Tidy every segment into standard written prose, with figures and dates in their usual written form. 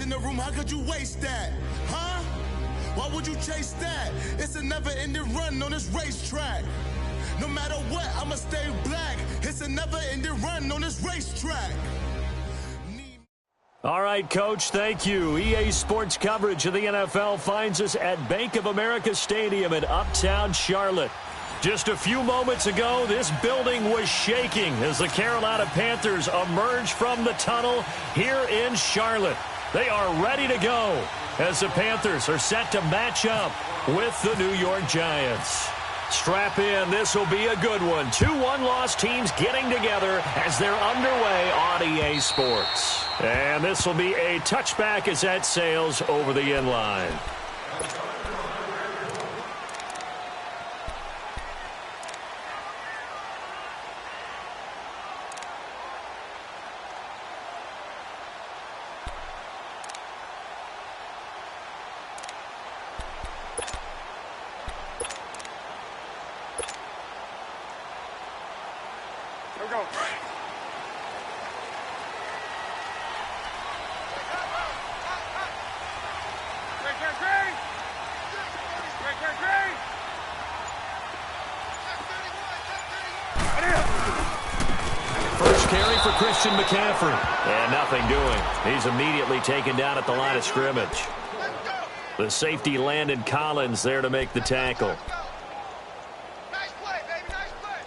in the room, how could you waste that? Huh? Why would you chase that? It's a never-ending run on this racetrack. No matter what, I'ma stay black. It's a never-ending run on this racetrack. All right, Coach, thank you. EA Sports coverage of the NFL finds us at Bank of America Stadium in Uptown Charlotte. Just a few moments ago, this building was shaking as the Carolina Panthers emerged from the tunnel here in Charlotte. They are ready to go as the Panthers are set to match up with the New York Giants. Strap in. This will be a good one. 2 one-loss teams getting together as they're underway on EA Sports. And this will be a touchback as that sails over the end line. McCaffrey. And nothing doing. He's immediately taken down at the line of scrimmage. The safety Landon Collins there to make the tackle. Nice play, baby. Nice play.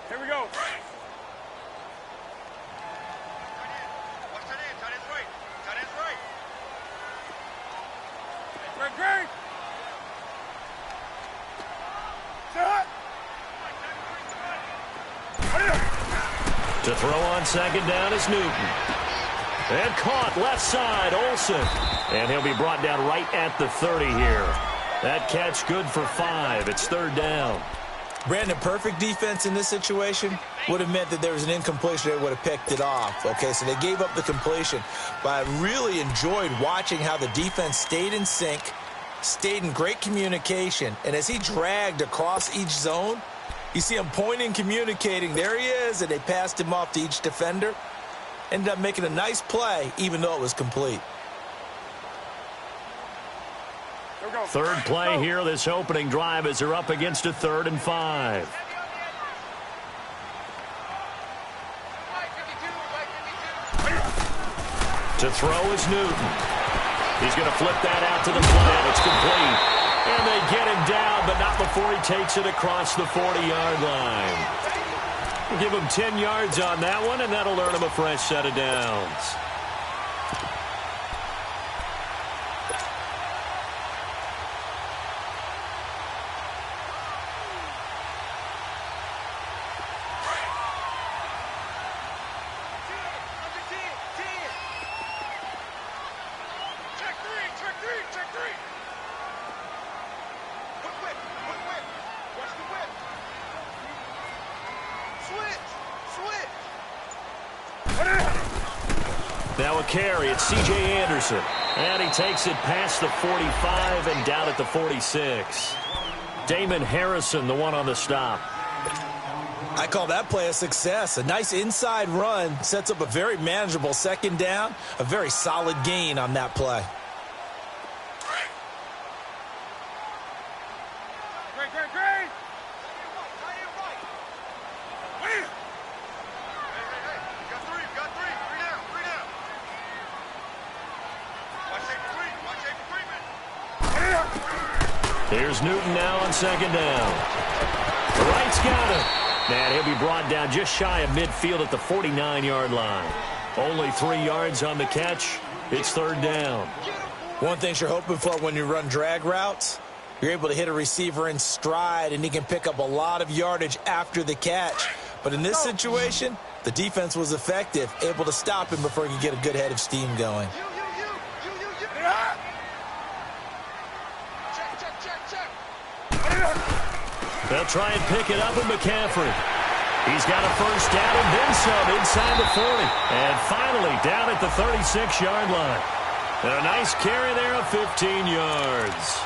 Here we go. Watch that in. Tight end's right. Tight end's right. Great. To throw on second down is Newton. And caught left side, Olsen. And he'll be brought down right at the 30 here. That catch good for 5. It's third down. Brandon, perfect defense in this situation would have meant that there was an incompletion. They would have picked it off. Okay, so they gave up the completion. But I really enjoyed watching how the defense stayed in sync, stayed in great communication. And as he dragged across each zone, you see him pointing, communicating. There he is, and they passed him off to each defender. Ended up making a nice play, even though it was complete. Third play here, this opening drive, as they're up against a 3rd and 5. To throw is Newton. He's going to flip that out to the flat. It's complete. And they get him down, but not before he takes it across the 40-yard line. We'll give him 10 yards on that one, and that'll earn him a fresh set of downs. Now a carry, it's C.J. Anderson. And he takes it past the 45 and down at the 46. Damon Harrison, the one on the stop. I call that play a success. A nice inside run sets up a very manageable second down. A very solid gain on that play. Here's Newton now on second down. Wright's got him. And he'll be brought down just shy of midfield at the 49-yard line. Only 3 yards on the catch. It's third down. One thing you're hoping for when you run drag routes, you're able to hit a receiver in stride, and he can pick up a lot of yardage after the catch. But in this situation, the defense was effective, able to stop him before he could get a good head of steam going. They'll try and pick it up with McCaffrey. He's got a first down and then some inside the 40. And finally down at the 36-yard line. And a nice carry there of 15 yards.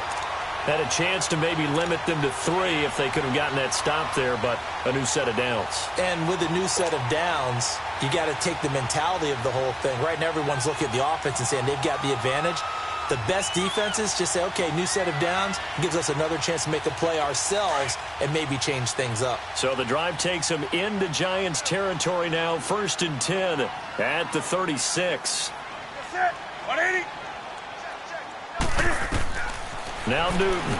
Had a chance to maybe limit them to 3 if they could have gotten that stop there, but a new set of downs. And with a new set of downs, you got to take the mentality of the whole thing. Right now, everyone's looking at the offense and saying they've got the advantage. The best defenses just say, okay, new set of downs, gives us another chance to make a play ourselves and maybe change things up. So the drive takes them into Giants territory now, 1st and 10 at the 36. 180. Now Newton.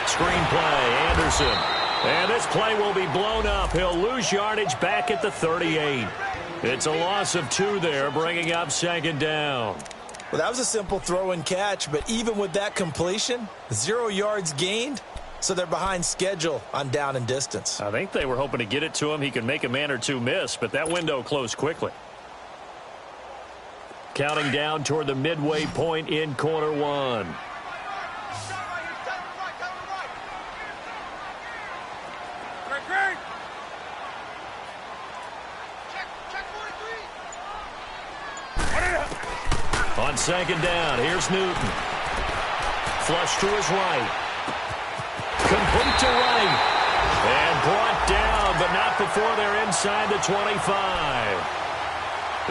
Screenplay, Anderson. And this play will be blown up. He'll lose yardage back at the 38. It's a loss of 2 there, bringing up 2nd down. Well, that was a simple throw and catch, but even with that completion, 0 yards gained, so they're behind schedule on down and distance. I think they were hoping to get it to him. He could make a man or 2 miss, but that window closed quickly. Counting down toward the midway point in quarter 1. On 2nd down, here's Newton. Flush to his right. Complete to right. And brought down, but not before they're inside the 25.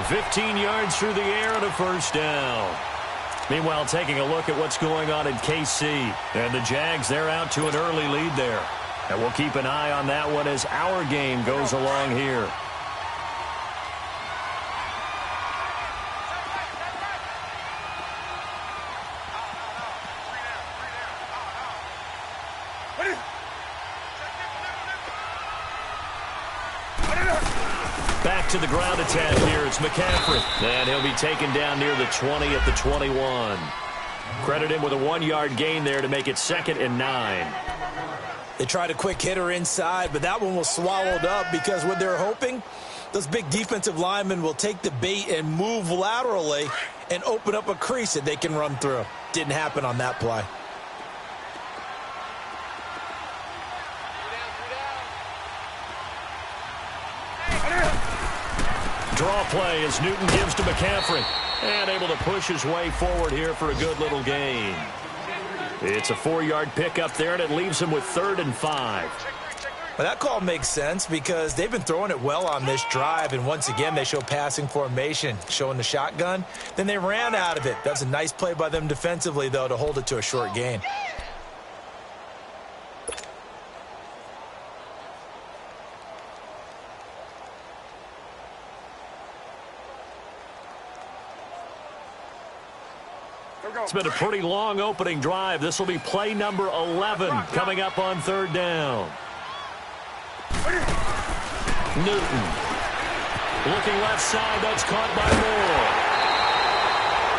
15 yards through the air and a 1st down. Meanwhile, taking a look at what's going on in KC. And the Jags, they're out to an early lead there. And we'll keep an eye on that one as our game goes along here. Back to the ground attack here. It's McCaffrey. And he'll be taken down near the 20 at the 21. Credit him with a 1-yard gain there to make it 2nd and 9. They tried a quick hitter inside, but that one was swallowed up because what they're hoping, those big defensive linemen will take the bait and move laterally and open up a crease that they can run through. Didn't happen on that play. Draw play as Newton gives to McCaffrey. And able to push his way forward here for a good little gain. It's a 4-yard pickup there, and it leaves him with 3rd and 5. Well, that call makes sense because they've been throwing it well on this drive, and once again, they show passing formation, showing the shotgun. Then they ran out of it. That's a nice play by them defensively, though, to hold it to a short gain. It's been a pretty long opening drive. This will be play number 11 coming up on 3rd down. Newton. Looking left side. That's caught by Moore.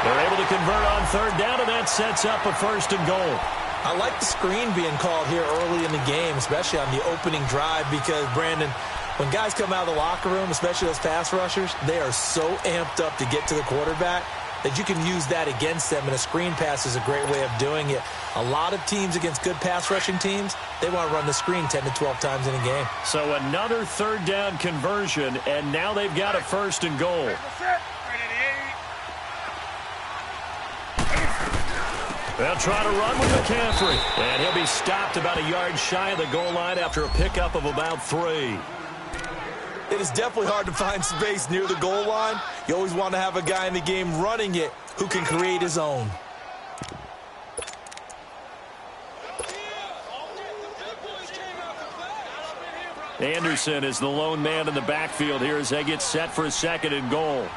They're able to convert on 3rd down, and that sets up a 1st and goal. I like the screen being called here early in the game, especially on the opening drive, because, Brandon, when guys come out of the locker room, especially those pass rushers, they are so amped up to get to the quarterback that you can use that against them, and a screen pass is a great way of doing it. A lot of teams against good pass rushing teams, they want to run the screen 10 to 12 times in a game. So another 3rd down conversion, and now they've got a 1st and goal. They'll try to run with McCaffrey, and he'll be stopped about a yard shy of the goal line after a pickup of about 3. It is definitely hard to find space near the goal line. You always want to have a guy in the game running it who can create his own. Anderson is the lone man in the backfield here as they get set for a 2nd and goal.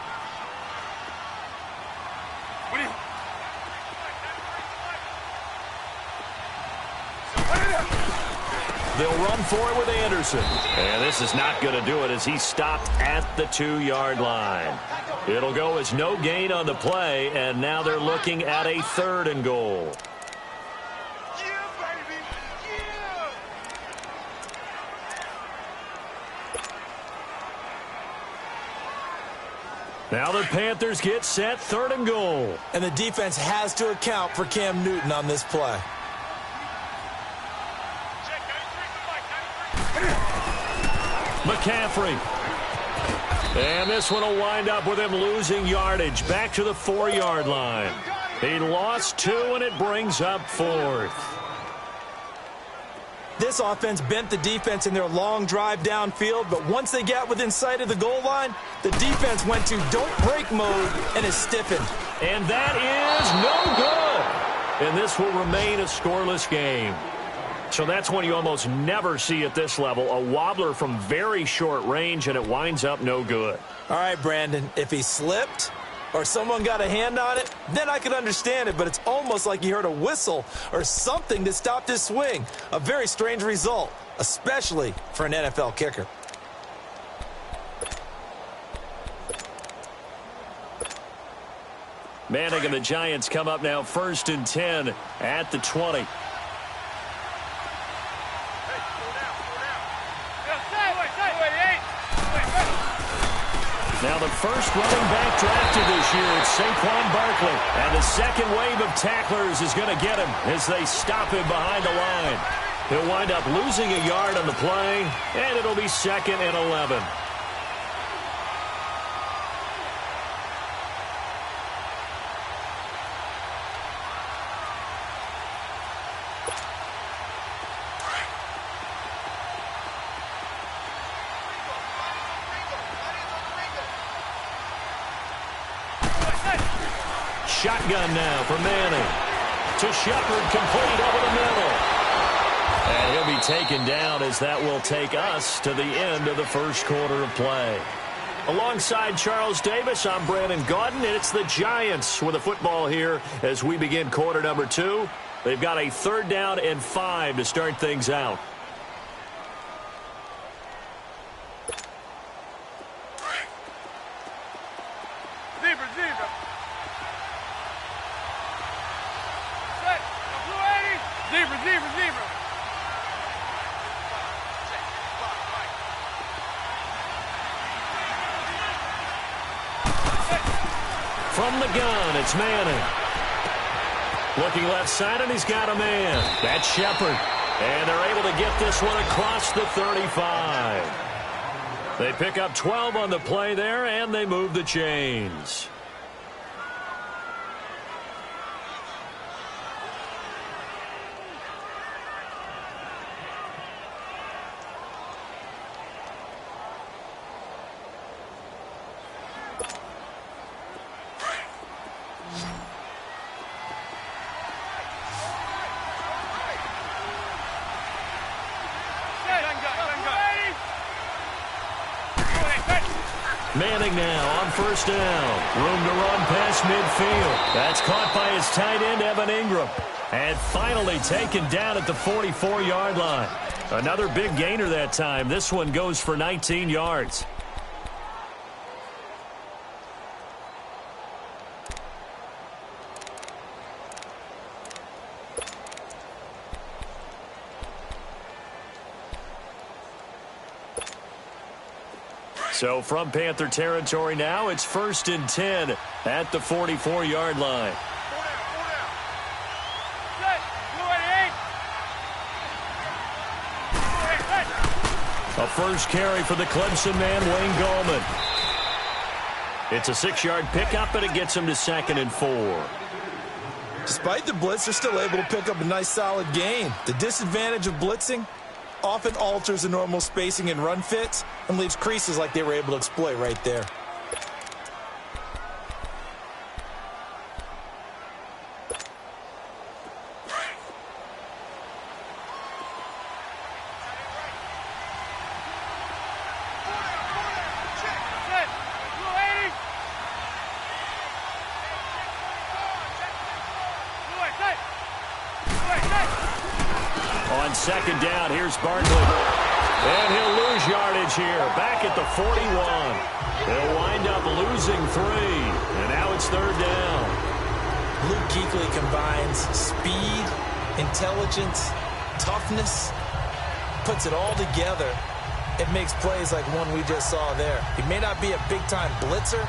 They'll run for it with Anderson. And this is not going to do it as he's stopped at the 2-yard line. It'll go as no gain on the play, and now they're looking at a 3rd and goal. Now the Panthers get set, 3rd and goal. And the defense has to account for Cam Newton on this play. McCaffrey. And this one will wind up with him losing yardage back to the 4-yard line. He lost 2, and it brings up 4th. This offense bent the defense in their long drive downfield, but once they got within sight of the goal line, the defense went to don't break mode and is stiffened. And that is no good. And this will remain a scoreless game. So that's one you almost never see at this level. A wobbler from very short range, and it winds up no good. All right, Brandon, if he slipped or someone got a hand on it, then I could understand it, but it's almost like he heard a whistle or something that stopped his swing. A very strange result, especially for an NFL kicker. Manning and the Giants come up now 1st and 10 at the 20. Now the first running back drafted this year, it's Saquon Barkley. And the second wave of tacklers is going to get him as they stop him behind the line. He'll wind up losing a yard on the play, and it'll be 2nd and 11. Shotgun now for Manning. To Shepard, complete over the middle. And he'll be taken down as that will take us to the end of the first quarter of play. Alongside Charles Davis, I'm Brandon Gaudin, and it's the Giants with the football here as we begin quarter number 2. They've got a 3rd down and 5 to start things out. From the gun, it's Manning. Looking left side, and he's got a man. That's Shepard. And they're able to get this one across the 35. They pick up 12 on the play there, and they move the chains. Manning now on 1st down. Room to run past midfield. That's caught by his tight end, Evan Ingram. And finally taken down at the 44-yard line. Another big gainer that time. This one goes for 19 yards. So from Panther territory now, it's 1st and 10 at the 44-yard line. A first carry for the Clemson man, Wayne Gallman. It's a 6-yard pickup, and it gets him to 2nd and 4. Despite the blitz, they're still able to pick up a nice solid gain. The disadvantage of blitzing often alters the normal spacing and run fits and leaves creases like they were able to exploit right there. On 2nd down, here's Barkley. And he'll lose yardage here, back at the 41. They'll wind up losing 3, and now it's 3rd down. Luke Kuechly combines speed, intelligence, toughness, puts it all together. It makes plays like one we just saw there. He may not be a big-time blitzer,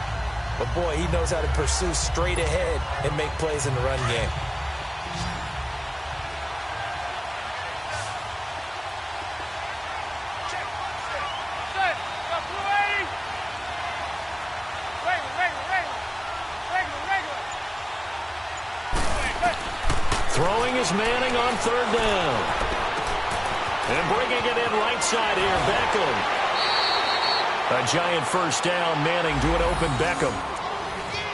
but boy, he knows how to pursue straight ahead and make plays in the run game. is Manning on third down. And bringing it in right side here, Beckham. A giant first down, Manning to an open Beckham.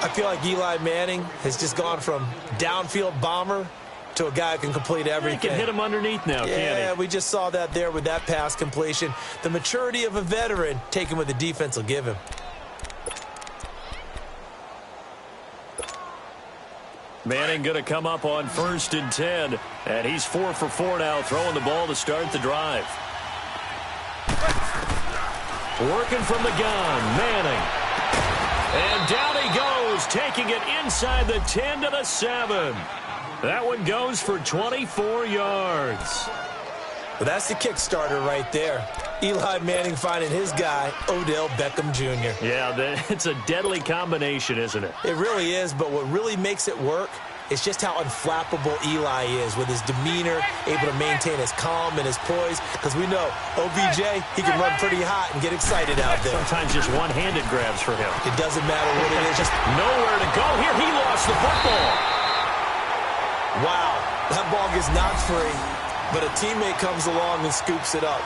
I feel like Eli Manning has just gone from downfield bomber to a guy who can complete everything. He can hit him underneath now, can't he? Yeah, we just saw that there with that pass completion. The maturity of a veteran taken what the defense will give him. Manning going to come up on 1st and 10. And he's 4 for 4 now, throwing the ball to start the drive. Working from the gun, Manning. And down he goes, taking it inside the 10 to the 7. That one goes for 24 yards. Well, that's the kickstarter right there. Eli Manning finding his guy, Odell Beckham Jr. Yeah, it's a deadly combination, isn't it? It really is, but what really makes it work is just how unflappable Eli is with his demeanor, able to maintain his calm and his poise, because we know OBJ, he can run pretty hot and get excited out there. Sometimes just one-handed grabs for him. It doesn't matter what it is, just nowhere to go. Here, he lost the football. Wow, that ball gets knocked free, but a teammate comes along and scoops it up.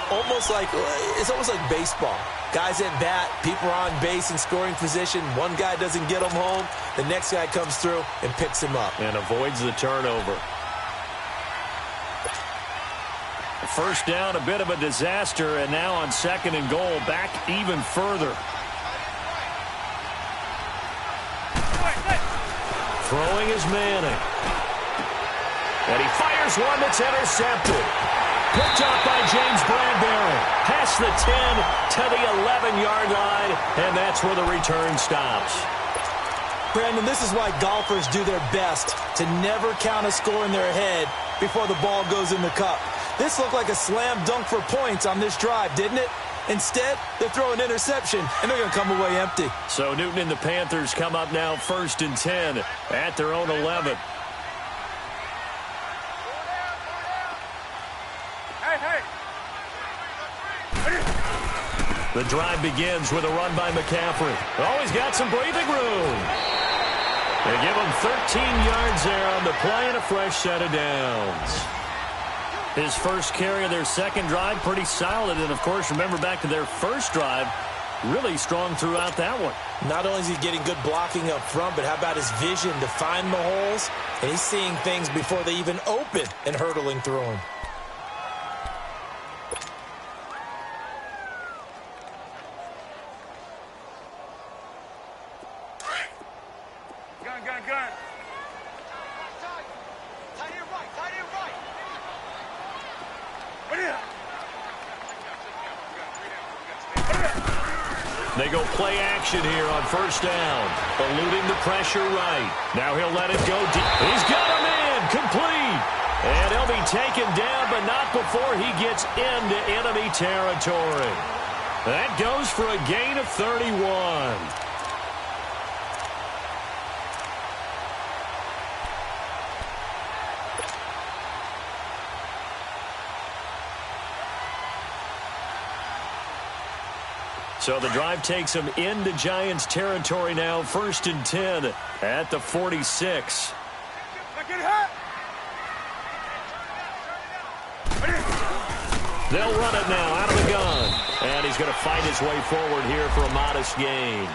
It's almost like baseball. Guys at bat, people are on base in scoring position. One guy doesn't get him home. The next guy comes through and picks him up. And avoids the turnover. First down, a bit of a disaster, and now on 2nd and goal, back even further. Throwing is Manning. And he fires one that's intercepted. Picked up by James Bradbury. Past the 10 to the 11-yard line, and that's where the return stops. Brandon, this is why golfers do their best to never count a score in their head before the ball goes in the cup. This looked like a slam dunk for points on this drive, didn't it? Instead, they throw an interception, and they're going to come away empty. So Newton and the Panthers come up now 1st and 10 at their own 11. The drive begins with a run by McCaffrey. Oh, he's got some breathing room. They give him 13 yards there on the play and a fresh set of downs. His first carry of their second drive, pretty solid. And, of course, remember back to their first drive, really strong throughout that one. Not only is he getting good blocking up front, but how about his vision to find the holes? And he's seeing things before they even open and hurtling through them. Gun. They go play action here on 1st down. Eluding the pressure right. Now he'll let it go deep. He's got a man complete. And he'll be taken down, but not before he gets into enemy territory. That goes for a gain of 31. So the drive takes him into Giants territory now. 1st and 10 at the 46. They'll run it now out of the gun. And he's going to fight his way forward here for a modest gain.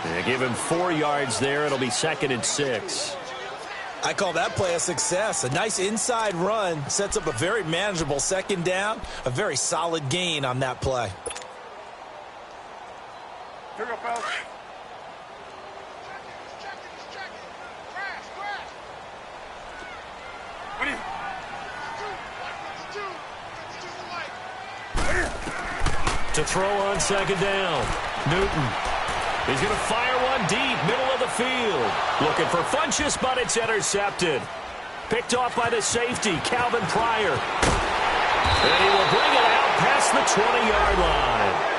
They give him 4 yards there. It'll be 2nd and 6. I call that play a success. A nice inside run sets up a very manageable 2nd down. A very solid gain on that play. Here we go, fellas. To throw on 2nd down. Newton. He's going to fire one deep, middle of the field. Looking for Funchess, but it's intercepted. Picked off by the safety, Calvin Pryor. And he will bring it out past the 20-yard line.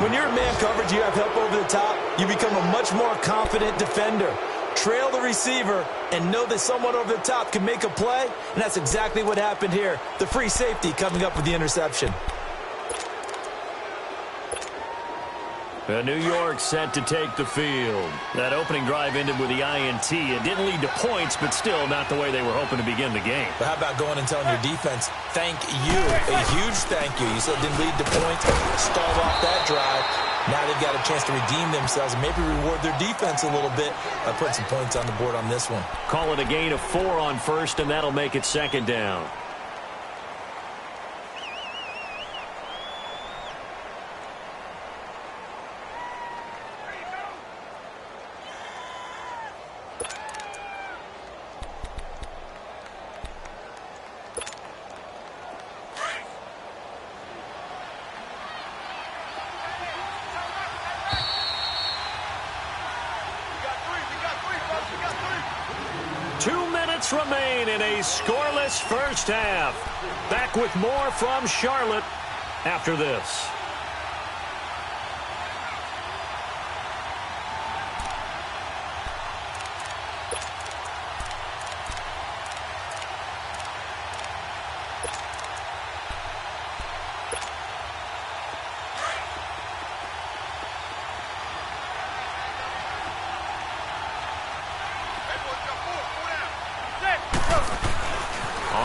When you're in man coverage, you have help over the top, you become a much more confident defender. Trail the receiver and know that someone over the top can make a play, and that's exactly what happened here. The free safety coming up with the interception. New York set to take the field. That opening drive ended with the INT. It didn't lead to points, but still not the way they were hoping to begin the game. But how about going and telling your defense, thank you, a huge thank you. You said it didn't lead to points, stalled off that drive. Now they've got a chance to redeem themselves and maybe reward their defense a little bit by putting some points on the board on this one. Call it a gain of 4 on first, and that'll make it second down. Remain in a scoreless first half. Back with more from Charlotte after this.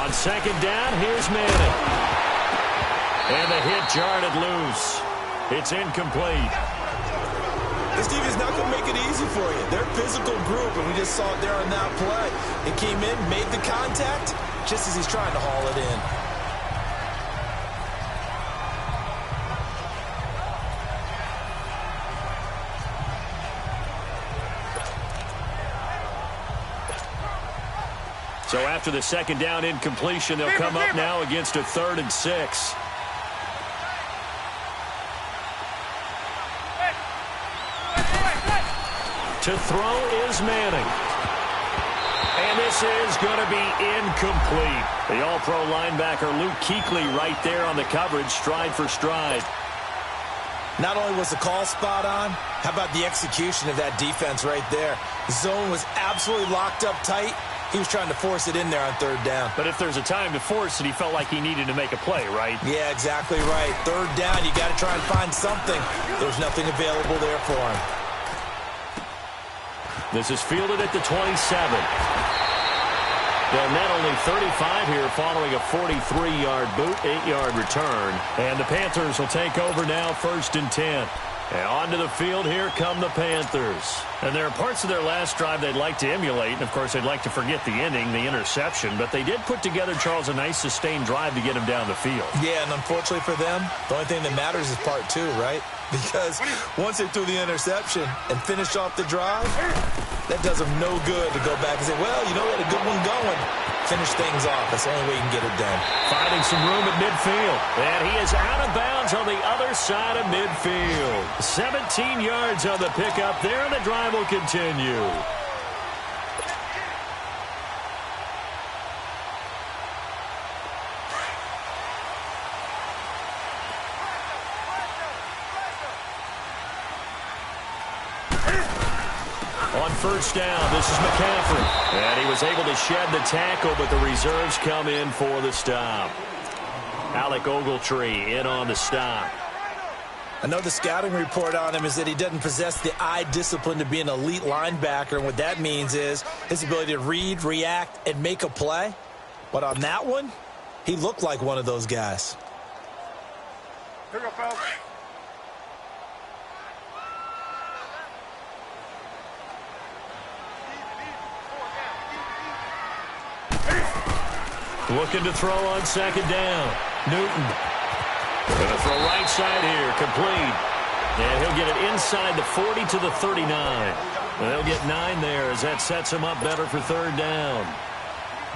On second down, here's Manning. And the hit jarred it loose. It's incomplete. This defense is not going to make it easy for you. They're a physical group, and we just saw it there on that play. It came in, made the contact, just as he's trying to haul it in. So after the second down incompletion, they'll come up now against a 3rd and 6. To throw is Manning. And this is going to be incomplete. The all-pro linebacker Luke Kuechly right there on the coverage, stride for stride. Not only was the call spot on, how about the execution of that defense right there? The zone was absolutely locked up tight. He was trying to force it in there on 3rd down. But if there's a time to force it, he felt like he needed to make a play, right? Yeah, exactly right. 3rd down, you got to try and find something. There's nothing available there for him. This is fielded at the 27. They'll net only 35 here following a 43-yard boot, 8-yard return. And the Panthers will take over now, 1st and 10. And onto the field, here come the Panthers. And there are parts of their last drive they'd like to emulate. And, of course, they'd like to forget the ending, the interception. But they did put together, Charles, a nice sustained drive to get him down the field. Yeah, and unfortunately for them, the only thing that matters is part 2, right? Because once they threw the interception and finished off the drive, that does them no good to go back and say, well, you know, we had a good one going. Finish things off. That's the only way you can get it done. Finding some room at midfield. And he is out of bounds on the other side of midfield. 17 yards on the pickup there, and the drive will continue. On 1st down, this is McCaffrey. And he was able to shed the tackle, but the reserves come in for the stop. Alec Ogletree in on the stop. I know the scouting report on him is that he doesn't possess the eye discipline to be an elite linebacker, and what that means is his ability to read, react, and make a play. But on that one, he looked like one of those guys. Here we go, fellas. Looking to throw on 2nd down. Newton. Going to throw right side here. Complete. And he'll get it inside the 40 to the 39. And they'll get 9 there as that sets him up better for 3rd down.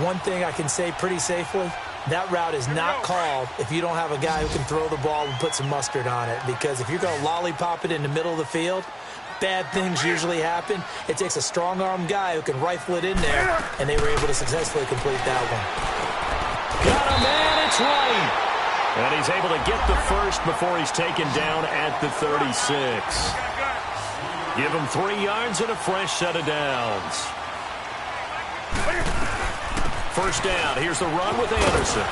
One thing I can say pretty safely, that route is not called if you don't have a guy who can throw the ball and put some mustard on it. Because if you're going to lollipop it in the middle of the field, bad things usually happen. It takes a strong-arm guy who can rifle it in there, and they were able to successfully complete that one. Got a man, it's right. And he's able to get the first before he's taken down at the 36. Give him 3 yards and a fresh set of downs. 1st down, here's the run with Anderson.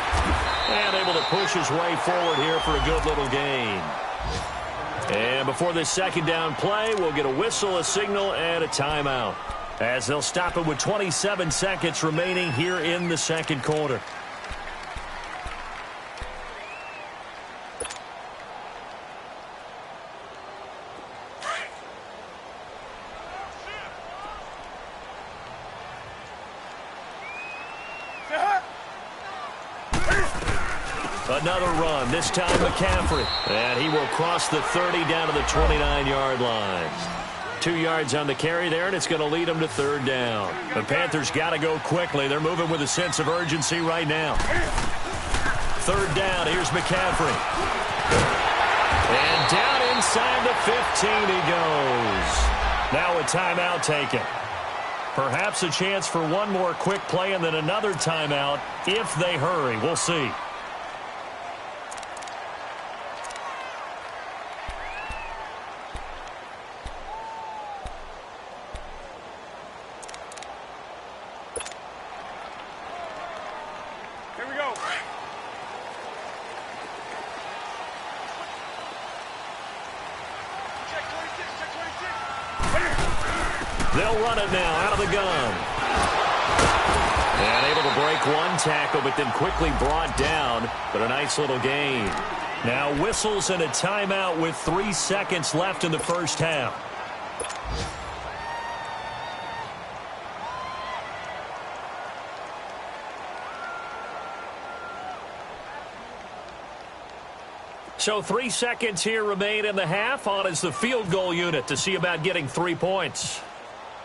And able to push his way forward here for a good little gain. And before this second down play, we'll get a whistle, a signal, and a timeout, as they'll stop it with 27 seconds remaining here in the second quarter. Another run, this time McCaffrey. And he will cross the 30 down to the 29-yard line. 2 yards on the carry there, and it's going to lead them to third down. The Panthers got to go quickly. They're moving with a sense of urgency right now. Third down, here's McCaffrey. And down inside the 15 he goes. Now a timeout taken. Perhaps a chance for one more quick play and then another timeout if they hurry. We'll see. They'll run it now out of the gun. And able to break one tackle, but then quickly brought down. But a nice little gain. Now whistles and a timeout with 3 seconds left in the first half. So 3 seconds here remain in the half. On is the field goal unit to see about getting 3 points.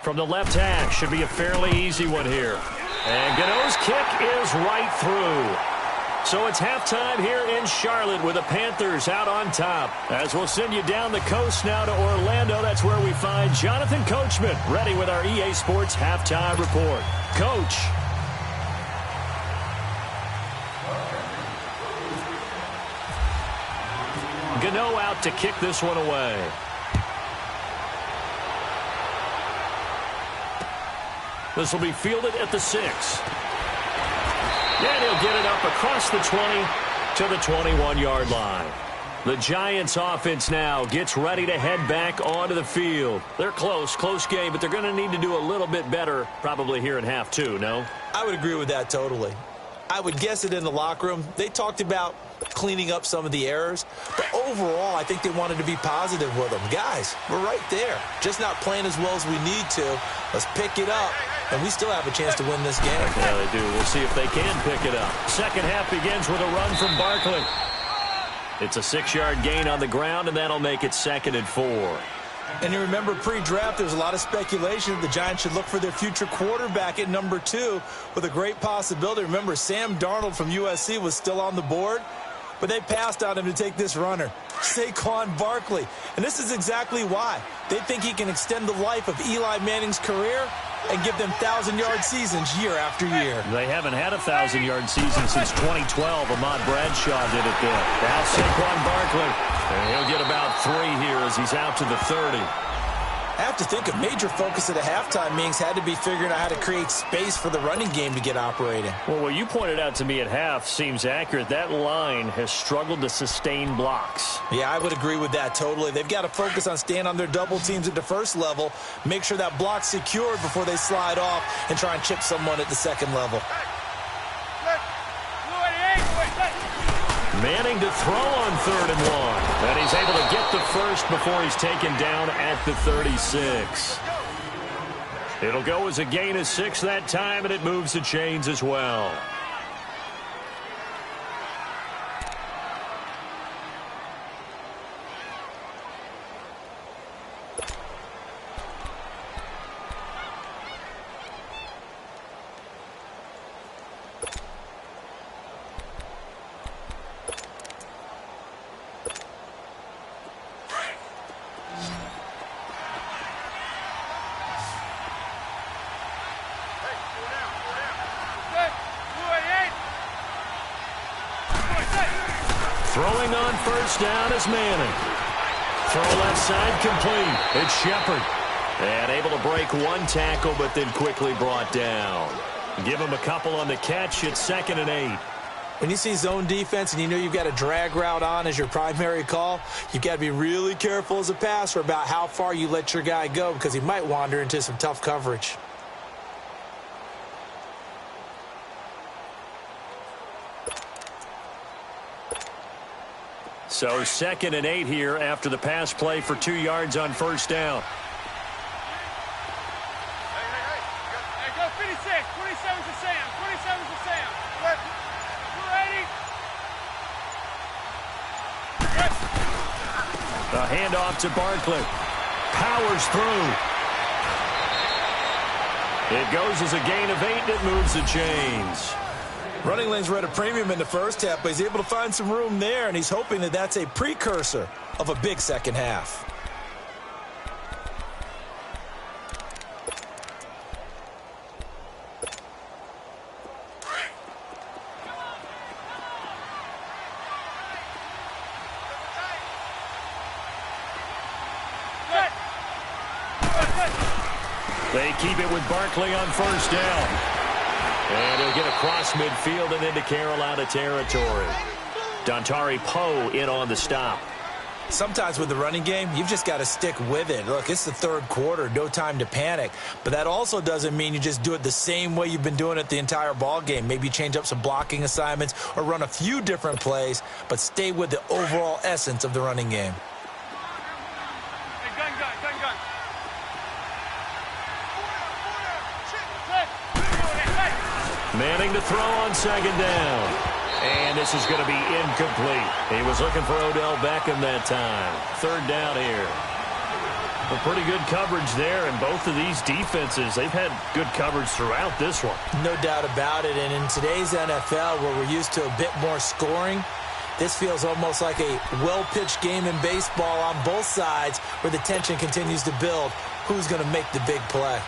From the left hash, should be a fairly easy one here. And Gano's kick is right through. So it's halftime here in Charlotte with the Panthers out on top. As we'll send you down the coast now to Orlando, that's where we find Jonathan Coachman ready with our EA Sports halftime report. Coach. Gano out to kick this one away. This will be fielded at the 6. And he'll get it up across the 20 to the 21-yard line. The Giants offense now gets ready to head back onto the field. They're close game, but they're going to need to do a little bit better probably here in half 2, no? I would agree with that totally. I would guess it in the locker room. They talked about cleaning up some of the errors, but overall, I think they wanted to be positive with them. Guys, we're right there. Just not playing as well as we need to. Let's pick it up, and we still have a chance to win this game. Yeah, they do. We'll see if they can pick it up. Second half begins with a run from Barkley. It's a 6-yard gain on the ground, and that'll make it 2nd and 4. And you remember pre-draft, there's a lot of speculation that the Giants should look for their future quarterback at number 2 with a great possibility. Remember, Sam Darnold from USC was still on the board, but they passed on him to take this runner, Saquon Barkley. And this is exactly why. They think he can extend the life of Eli Manning's career and give them 1,000-yard seasons year after year. They haven't had a 1,000-yard season since 2012. Ahmad Bradshaw did it then. Now Saquon Barkley. And he'll get about 3 here as he's out to the 30. I have to think a major focus at the halftime meetings had to be figuring out how to create space for the running game to get operating. Well, what you pointed out to me at half seems accurate. That line has struggled to sustain blocks. Yeah, I would agree with that totally. They've got to focus on staying on their double teams at the first level, make sure that block's secured before they slide off and try and chip someone at the second level. Manning to throw on 3rd and 1. And he's able to get the first before he's taken down at the 36. It'll go as a gain of 6 that time, and it moves the chains as well. Throwing on first down is Manning. Throw left side complete. It's Shepard. And able to break one tackle, but then quickly brought down. Give him a couple on the catch. It's 2nd and 8. When you see zone defense and you know you've got a drag route on as your primary call, you've got to be really careful as a passer about how far you let your guy go because he might wander into some tough coverage. So 2nd and 8 here after the pass play for 2 yards on first down. Hey, go 56. 27's to Sam. 27's to Sam. You ready? A handoff to Barkley. Powers through. It goes as a gain of 8, and it moves the chains. Running lanes were at a premium in the first half, but he's able to find some room there, and he's hoping that that's a precursor of a big second half. They keep it with Barkley on first down. And he'll get across midfield and into Carolina territory. Dontari Poe in on the stop. Sometimes with the running game, you've just got to stick with it. Look, it's the third quarter, no time to panic. But that also doesn't mean you just do it the same way you've been doing it the entire ball game. Maybe change up some blocking assignments or run a few different plays, but stay with the overall essence of the running game. Hey, gun. Manning to throw on second down. And this is going to be incomplete. He was looking for Odell Beckham that time. Third down here. Well, pretty good coverage there, and both of these defenses, they've had good coverage throughout this one. No doubt about it, and in today's NFL, where we're used to a bit more scoring, this feels almost like a well-pitched game in baseball on both sides where the tension continues to build. Who's going to make the big play?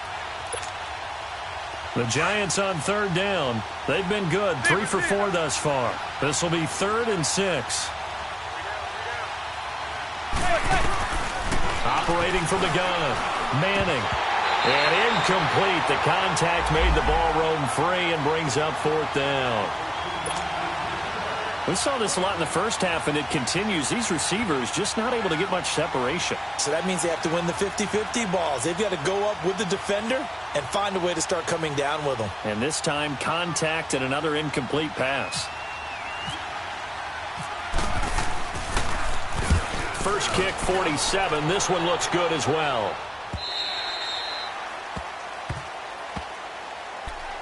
The Giants on third down. They've been good, 3 for 4 thus far. This will be 3rd and 6. Operating from the gun, Manning. And incomplete. The contact made the ball roam free and brings up 4th down. We saw this a lot in the first half, and it continues. These receivers just not able to get much separation. So that means they have to win the 50-50 balls. They've got to go up with the defender and find a way to start coming down with them. And this time, contact and another incomplete pass. First kick, 47. This one looks good as well.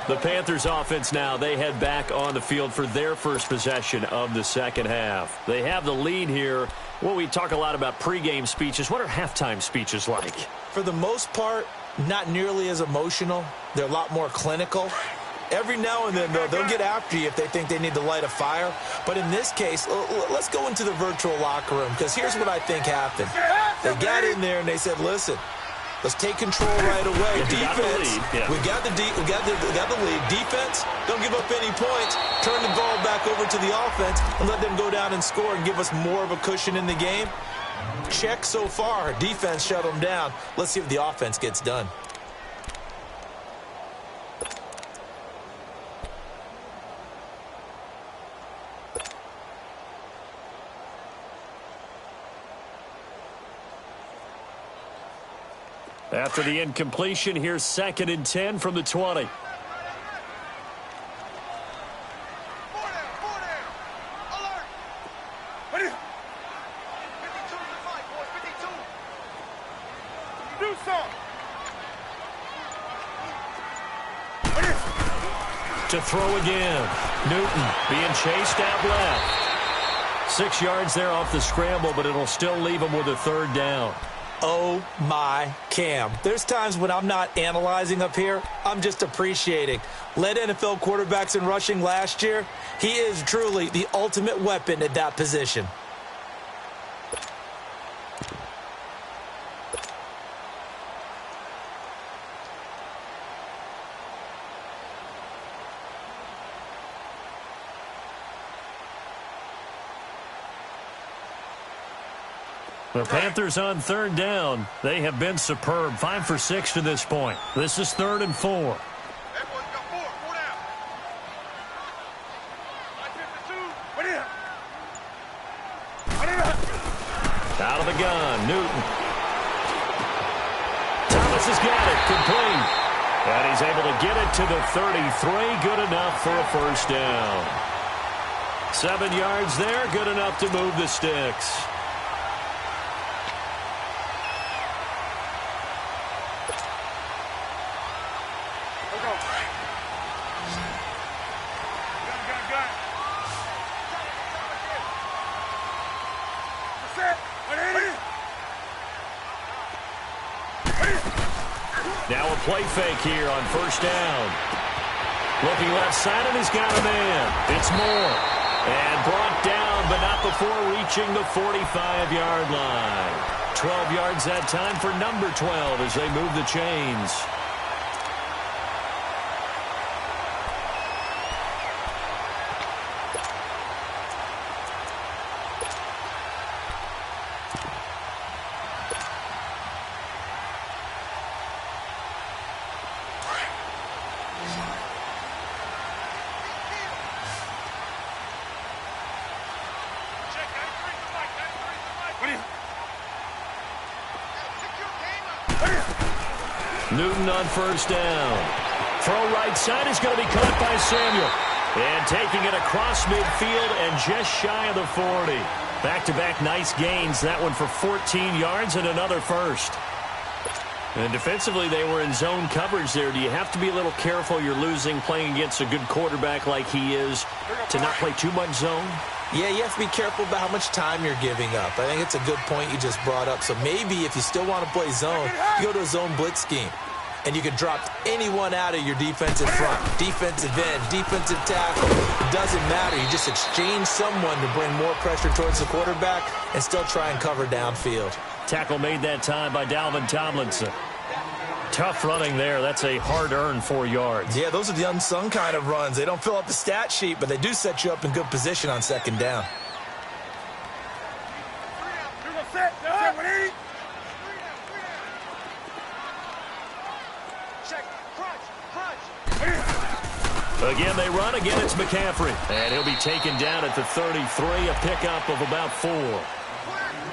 The Panthers offense now, they head back on the field for their first possession of the second half. They have the lead here. Well, we talk a lot about pregame speeches. What are halftime speeches like? For the most part, not nearly as emotional. They're a lot more clinical. Every now and then, though, they'll get after you if they think they need to light a fire. But in this case, let's go into the virtual locker room, because here's what I think happened. They got in there and they said, listen, let's take control right away. Defense, we got the lead. Defense, don't give up any points. Turn the ball back over to the offense and let them go down and score and give us more of a cushion in the game. Check so far. Defense shut them down. Let's see if the offense gets done. After the incompletion, here's 2nd and 10 from the 20. Alert! Ready? 52 to the fight, boys. 52. Do something. To throw again. Newton being chased out left. 6 yards there off the scramble, but it'll still leave him with a 3rd down. Oh, my Cam. There's times when I'm not analyzing up here. I'm just appreciating. Led NFL quarterbacks in rushing last year. He is truly the ultimate weapon at that position. The Panthers on 3rd down. They have been superb. 5 for 6 to this point. This is 3rd and 4. That boy's got 4. 4 down. Out of the gun, Newton. Thomas has got it, complete. And he's able to get it to the 33, good enough for a first down. 7 yards there, good enough to move the sticks. Now a play fake here on first down. Looking left side, and he's got a man. It's Moore. And brought down, but not before reaching the 45-yard line. 12 yards that time for number 12 as they move the chains. Newton on first down. Throw right side is going to be caught by Samuel. And taking it across midfield and just shy of the 40. Back-to-back nice gains. That one for 14 yards and another first. And defensively, they were in zone coverage there. Do you have to be a little careful you're losing playing against a good quarterback like he is to not play too much zone? Yeah, you have to be careful about how much time you're giving up. I think it's a good point you just brought up. So maybe if you still want to play zone, you go to a zone blitz scheme. And you can drop anyone out of your defensive front. Defensive end, defensive tackle. It doesn't matter. You just exchange someone to bring more pressure towards the quarterback and still try and cover downfield. Tackle made that time by Dalvin Tomlinson. Tough running there. That's a hard-earned 4 yards. Yeah, those are the unsung kind of runs. They don't fill up the stat sheet, but they do set you up in good position on second down. Again, they run. Again, it's McCaffrey. And he'll be taken down at the 33, a pickup of about 4.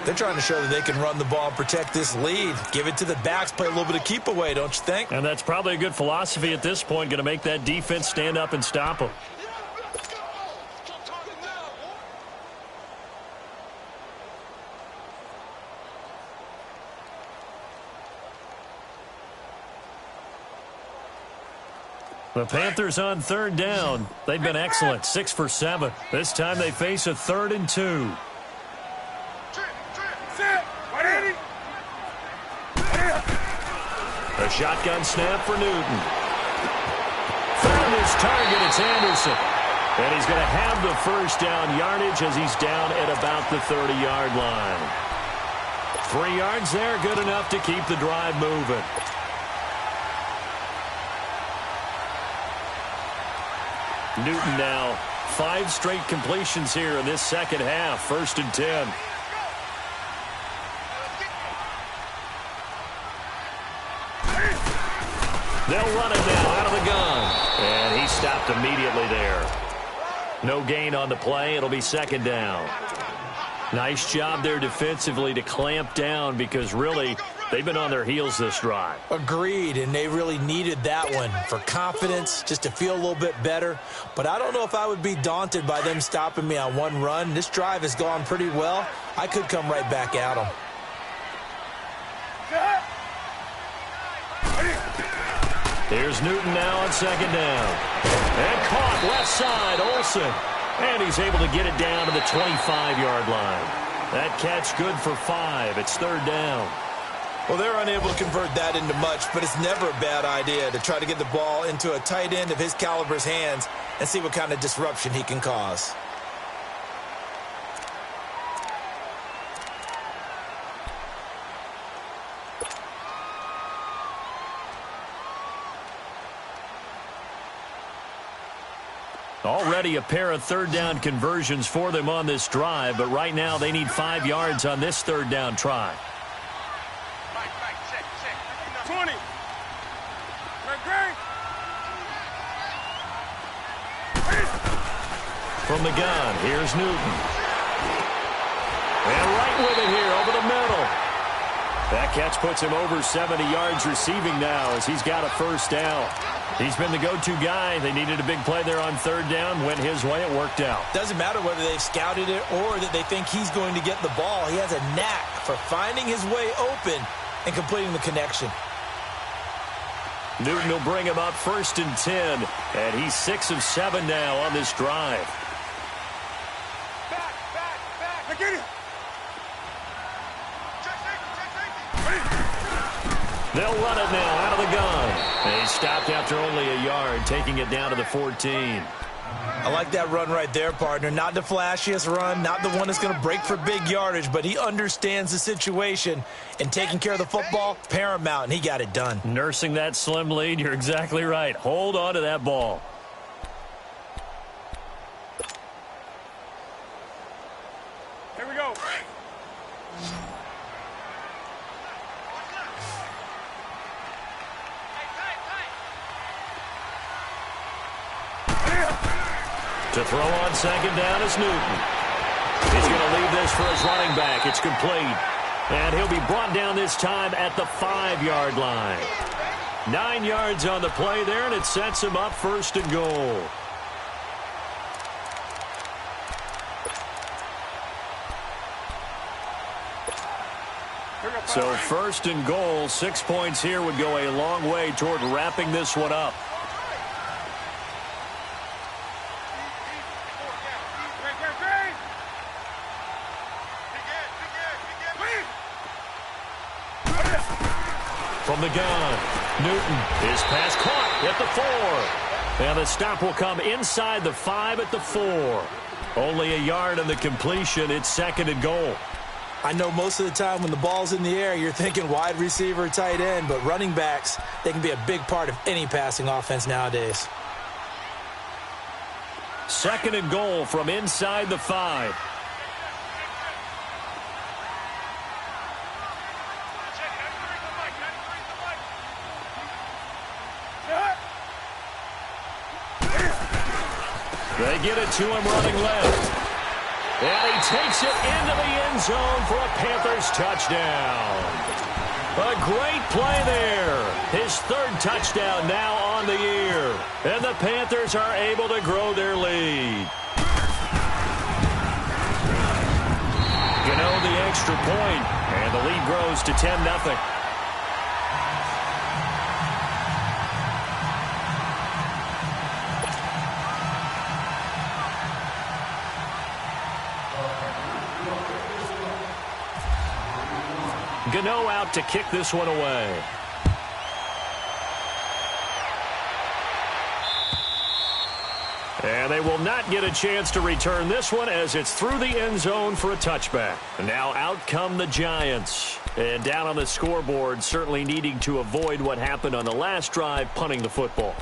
They're trying to show that they can run the ball and protect this lead. Give it to the backs, play a little bit of keep away, don't you think? And that's probably a good philosophy at this point, going to make that defense stand up and stop them. The Panthers on third down. They've been excellent, 6 for 7. This time they face a 3rd and 2. A shotgun snap for Newton. Found his target, it's Anderson. And he's going to have the first down yardage as he's down at about the 30-yard line. 3 yards there, good enough to keep the drive moving. Newton now 5 straight completions here in this second half. 1st and 10. They'll run it now out of the gun. And he stopped immediately there. No gain on the play. It'll be 2nd down. Nice job there defensively to clamp down because really they've been on their heels this drive. Agreed, and they really needed that one for confidence, just to feel a little bit better. But I don't know if I would be daunted by them stopping me on one run. This drive has gone pretty well. I could come right back at them. Here's Newton now on 2nd down. And caught left side, Olsen. And he's able to get it down to the 25-yard line. That catch good for 5. It's 3rd down. Well, they're unable to convert that into much, but it's never a bad idea to try to get the ball into a tight end of his caliber's hands and see what kind of disruption he can cause. Already a pair of 3rd down conversions for them on this drive, but right now they need 5 yards on this 3rd down try. 20. From the gun, here's Newton. And right with it here over the middle. That catch puts him over 70 yards receiving now as he's got a first down. He's been the go-to guy. They needed a big play there on third down. Went his way. It worked out. Doesn't matter whether they've scouted it or that they think he's going to get the ball. He has a knack for finding his way open and completing the connection. Newton will bring him up 1st and 10, and he's 6 of 7 now on this drive. Back. I get it. They'll run it now out of the gun. And he stopped after only a yard, taking it down to the 14. I like that run right there, partner. Not the flashiest run, not the one that's going to break for big yardage, but he understands the situation, and taking care of the football, paramount, and he got it done. Nursing that slim lead, you're exactly right. Hold on to that ball. Here we go. To throw on second down is Newton. He's going to leave this for his running back. It's complete. And he'll be brought down this time at the 5-yard line. 9 yards on the play there, and it sets him up 1st and goal. So 1st and goal, 6 points here would go a long way toward wrapping this one up. From the gun, Newton, his pass caught at the 4. And the stop will come inside the 5 at the 4. Only a yard on the completion. It's 2nd and goal. I know most of the time when the ball's in the air, you're thinking wide receiver, tight end, but running backs, they can be a big part of any passing offense nowadays. 2nd and goal from inside the 5. They get it to him running left. And he takes it into the end zone for a Panthers touchdown. A great play there. His 3rd touchdown now on the year. And the Panthers are able to grow their lead. Gano the extra point, and the lead grows to 10-0. Gano out to kick this one away. And they will not get a chance to return this one as it's through the end zone for a touchback. And now out come the Giants. And down on the scoreboard, certainly needing to avoid what happened on the last drive, punting the football.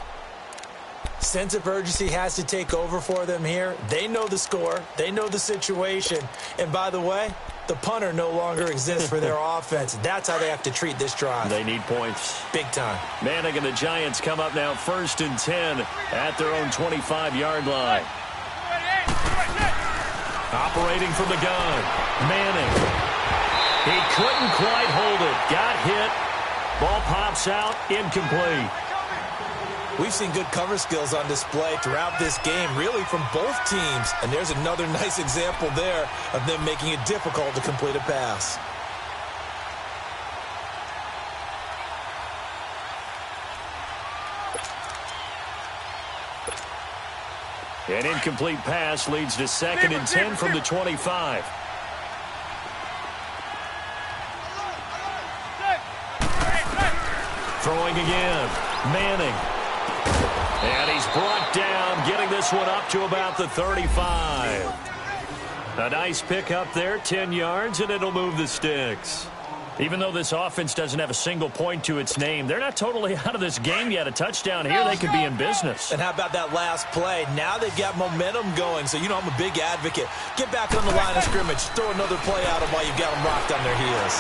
Sense of urgency has to take over for them here. They know the score. They know the situation. And by the way, the punter no longer exists for their offense. That's how they have to treat this drive. They need points. Big time. Manning and the Giants come up now 1st and 10 at their own 25-yard line. Operating from the gun. Manning. He couldn't quite hold it. Got hit. Ball pops out. Incomplete. We've seen good cover skills on display throughout this game, really from both teams. And there's another nice example there of them making it difficult to complete a pass. An incomplete pass leads to 2nd and 10 from the 25. Throwing again. Manning. And he's brought down, getting this one up to about the 35. A nice pickup there, 10 yards, and it'll move the sticks. Even though this offense doesn't have a single point to its name, they're not totally out of this game yet. A touchdown here, they could be in business. And how about that last play? Now they've got momentum going, so you know I'm a big advocate. Get back on the line of scrimmage. Throw another play at them while you've got them rocked on their heels.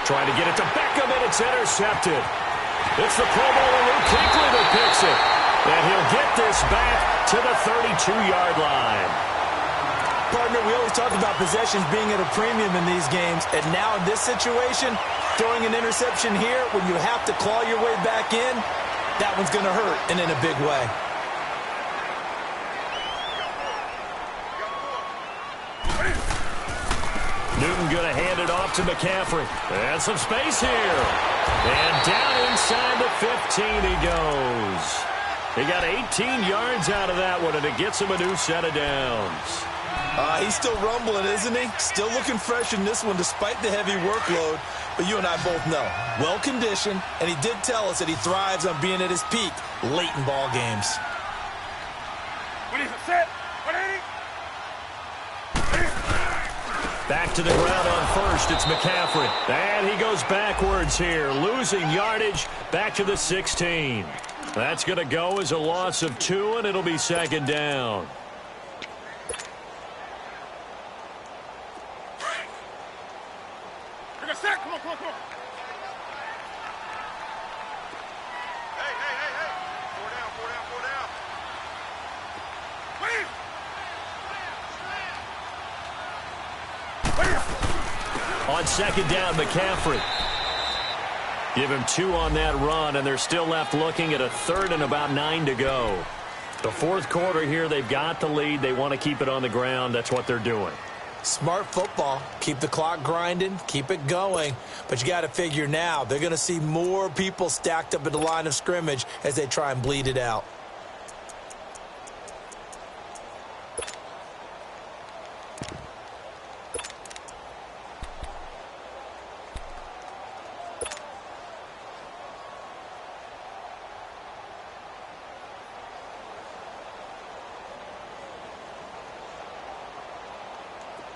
Trying to get it to Beckham, and it's intercepted. It's the Pro Bowler Luke Kuechly that picks it. And he'll get this back to the 32-yard line. Partner, we always talk about possessions being at a premium in these games, and now in this situation, throwing an interception here when you have to claw your way back in, that one's going to hurt, and in a big way. Newton going to hand it off to McCaffrey. And some space here. And down inside the 15 he goes. He got 18 yards out of that one, and it gets him a new set of downs. He's still rumbling, isn't he? Still looking fresh in this one despite the heavy workload. But you and I both know, well-conditioned, and he did tell us that he thrives on being at his peak late in ball games. What is it, set? 180? Back to the ground on first. It's McCaffrey. And he goes backwards here, losing yardage back to the 16. That's going to go as a loss of 2, and it'll be second down. Come on, come on, come on. Hey, hey, hey, hey. Four down, four down, four down. On second down, McCaffrey. Give him 2 on that run, and they're still left looking at a 3rd and about 9 to go. The fourth quarter here, they've got the lead. They want to keep it on the ground. That's what they're doing. Smart football. Keep the clock grinding. Keep it going. But you got to figure now, they're going to see more people stacked up at the line of scrimmage as they try and bleed it out.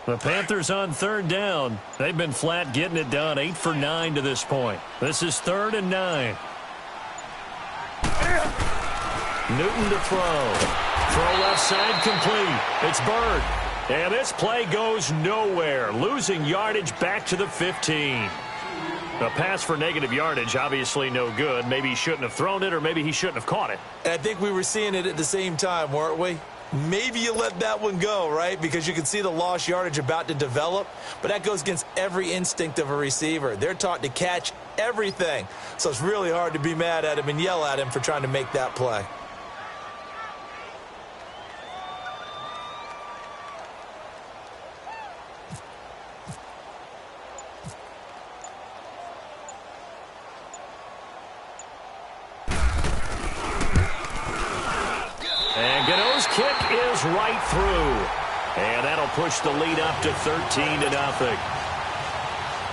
The Panthers on 3rd down. They've been flat getting it done. 8 for 9 to this point. This is 3rd and 9. Newton to throw. Throw left side complete. It's Bird. And this play goes nowhere. Losing yardage back to the 15. A pass for negative yardage, obviously no good. Maybe he shouldn't have thrown it, or maybe he shouldn't have caught it. And I think we were seeing it at the same time, weren't we? Maybe you let that one go, right? Because you can see the lost yardage about to develop. But that goes against every instinct of a receiver. They're taught to catch everything. So it's really hard to be mad at him and yell at him for trying to make that play. Kick is right through. And that'll push the lead up to 13-0.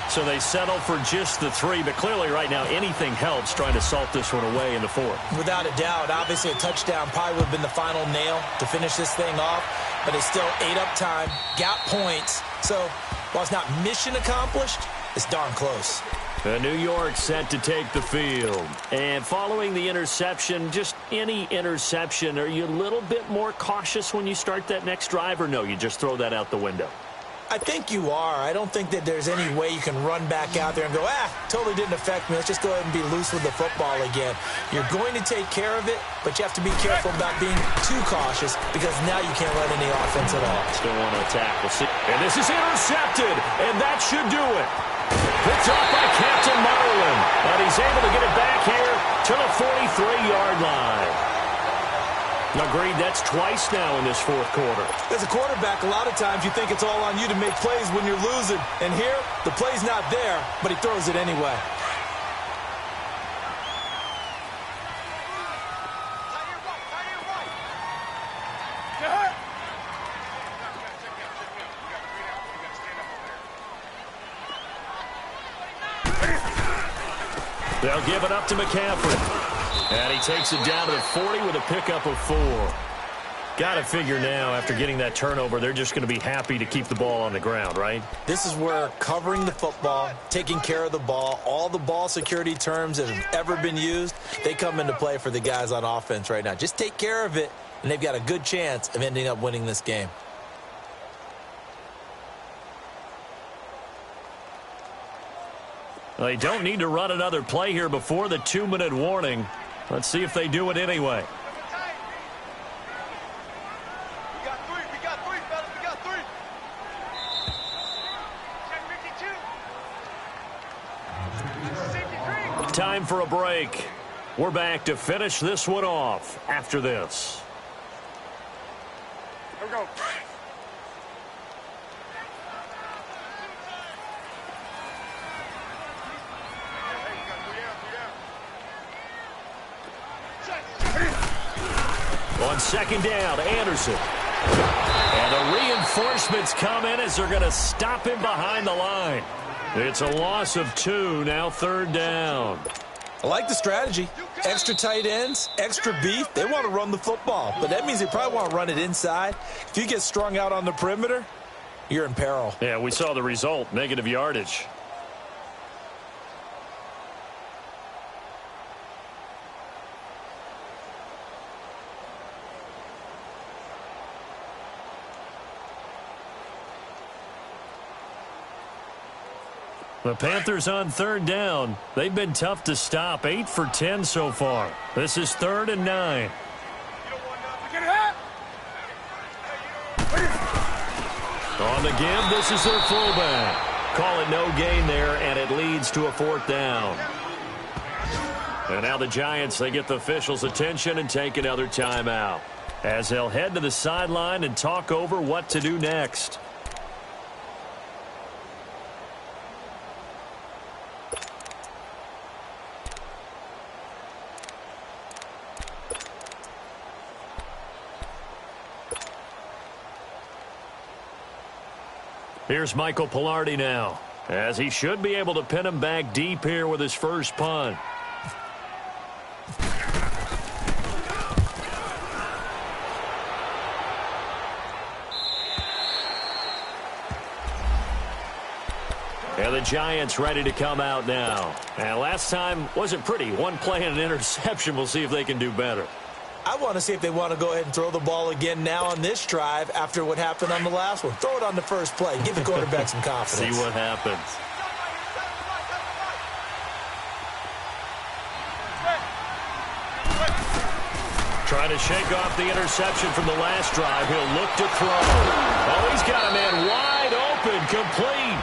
So they settle for just the 3, but clearly right now anything helps trying to salt this one away in the 4th. Without a doubt, obviously a touchdown probably would have been the final nail to finish this thing off, but it's still ate up time, got points. So while it's not mission accomplished, it's darn close. New York set to take the field. And following the interception, just any interception, are you a little bit more cautious when you start that next drive, or no, you just throw that out the window? I think you are. I don't think that there's any way you can run back out there and go, totally didn't affect me. Let's just go ahead and be loose with the football again. You're going to take care of it, but you have to be careful about being too cautious because now you can't run any offense at all. Still want to attack. We'll see. And this is intercepted, and that should do it. Picked off by Captain Marlin, and he's able to get it back here to the 43-yard line. Agreed, that's twice now in this fourth quarter. As a quarterback, a lot of times you think it's all on you to make plays when you're losing. And here, the play's not there, but he throws it anyway. They'll give it up to McCaffrey. And he takes it down to the 40 with a pickup of 4. Got to figure now, after getting that turnover, they're just going to be happy to keep the ball on the ground, right? This is where covering the football, taking care of the ball, all the ball security terms that have ever been used, they come into play for the guys on offense right now. Just take care of it, and they've got a good chance of ending up winning this game. They don't need to run another play here before the 2-minute warning. Let's see if they do it anyway. We got 3, fellas, we got 3. Time for a break. We're back to finish this one off after this. Here we go. On second down, Anderson. And the reinforcements come in as they're going to stop him behind the line. It's a loss of 2, now third down. I like the strategy. Extra tight ends, extra beef. They want to run the football, but that means they probably want to run it inside. If you get strung out on the perimeter, you're in peril. Yeah, we saw the result, negative yardage. The Panthers on third down. They've been tough to stop. 8 for 10 so far. This is 3rd and 9. On the give, this is their fullback. Call it no gain there, and it leads to a 4th down. And now the Giants, they get the officials' attention and take another timeout as they'll head to the sideline and talk over what to do next. Here's Michael Pilardi now, as he should be able to pin him back deep here with his first punt. And the Giants ready to come out now. And last time wasn't pretty. One play and an interception. We'll see if they can do better. I want to see if they want to go ahead and throw the ball again now on this drive after what happened on the last one. Throw it on the first play. Give the quarterback some confidence. See what happens. Trying to shake off the interception from the last drive. He'll look to throw. Oh, he's got a man wide open, complete.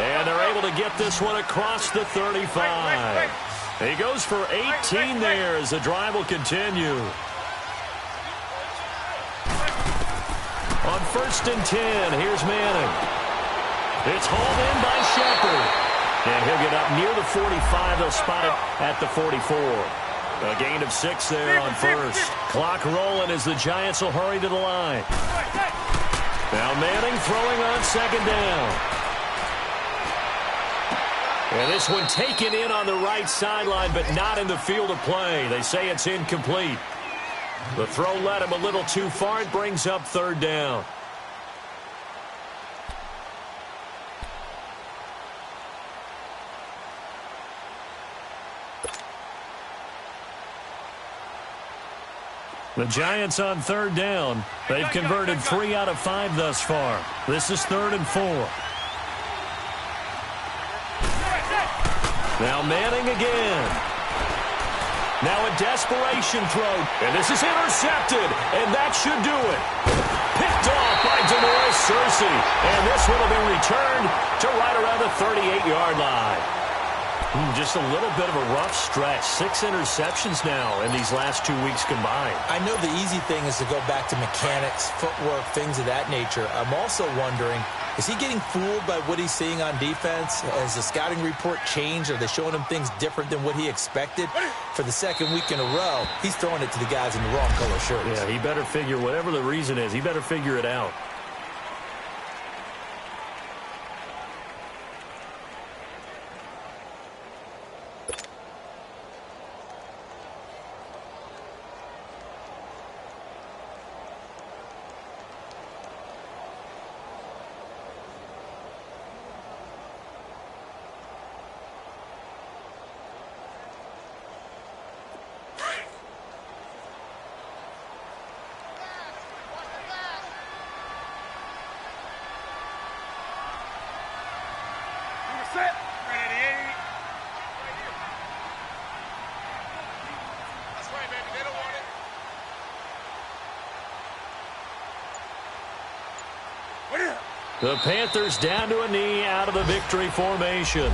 And they're able to get this one across the 35. He goes for 18 there as the drive will continue. On 1st and 10, here's Manning. It's hauled in by Shepard. And he'll get up near the 45. They'll spot it at the 44. A gain of 6 there on 1st. Clock rolling as the Giants will hurry to the line. Now Manning throwing on 2nd down. And this one taken in on the right sideline, but not in the field of play. They say it's incomplete. The throw led him a little too far. It brings up 3rd down. The Giants on 3rd down. They've converted 3 out of 5 thus far. This is 3rd and 4. Now Manning again. Now a desperation throw. And this is intercepted. And that should do it. Picked off by DeMaurice Searcy. And this one will be returned to right around the 38-yard line. Just a little bit of a rough stretch. 6 interceptions now in these last 2 weeks combined. I know the easy thing is to go back to mechanics, footwork, things of that nature. I'm also wondering, is he getting fooled by what he's seeing on defense? Has the scouting report changed? Are they showing him things different than what he expected? For the 2nd week in a row, he's throwing it to the guys in the wrong color shirts. Yeah, he better figure, whatever the reason is, he better figure it out. The Panthers down to a knee out of the victory formation.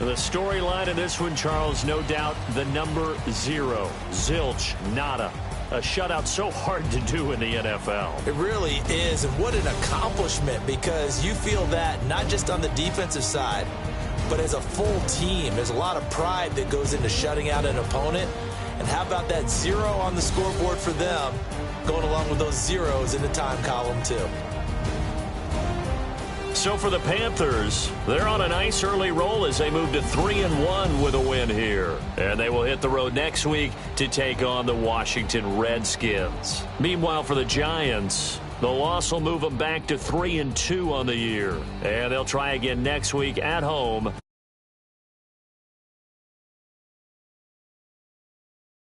The storyline in this one, Charles, no doubt the number 0. Zilch, nada. A shutout so hard to do in the NFL. It really is, and what an accomplishment, because you feel that not just on the defensive side, but as a full team. There's a lot of pride that goes into shutting out an opponent. And how about that 0 on the scoreboard for them, going along with those zeros in the time column too. So for the Panthers, they're on a nice early roll as they move to 3-1 with a win here. And they will hit the road next week to take on the Washington Redskins. Meanwhile, for the Giants, the loss will move them back to 3-2 on the year. And they'll try again next week at home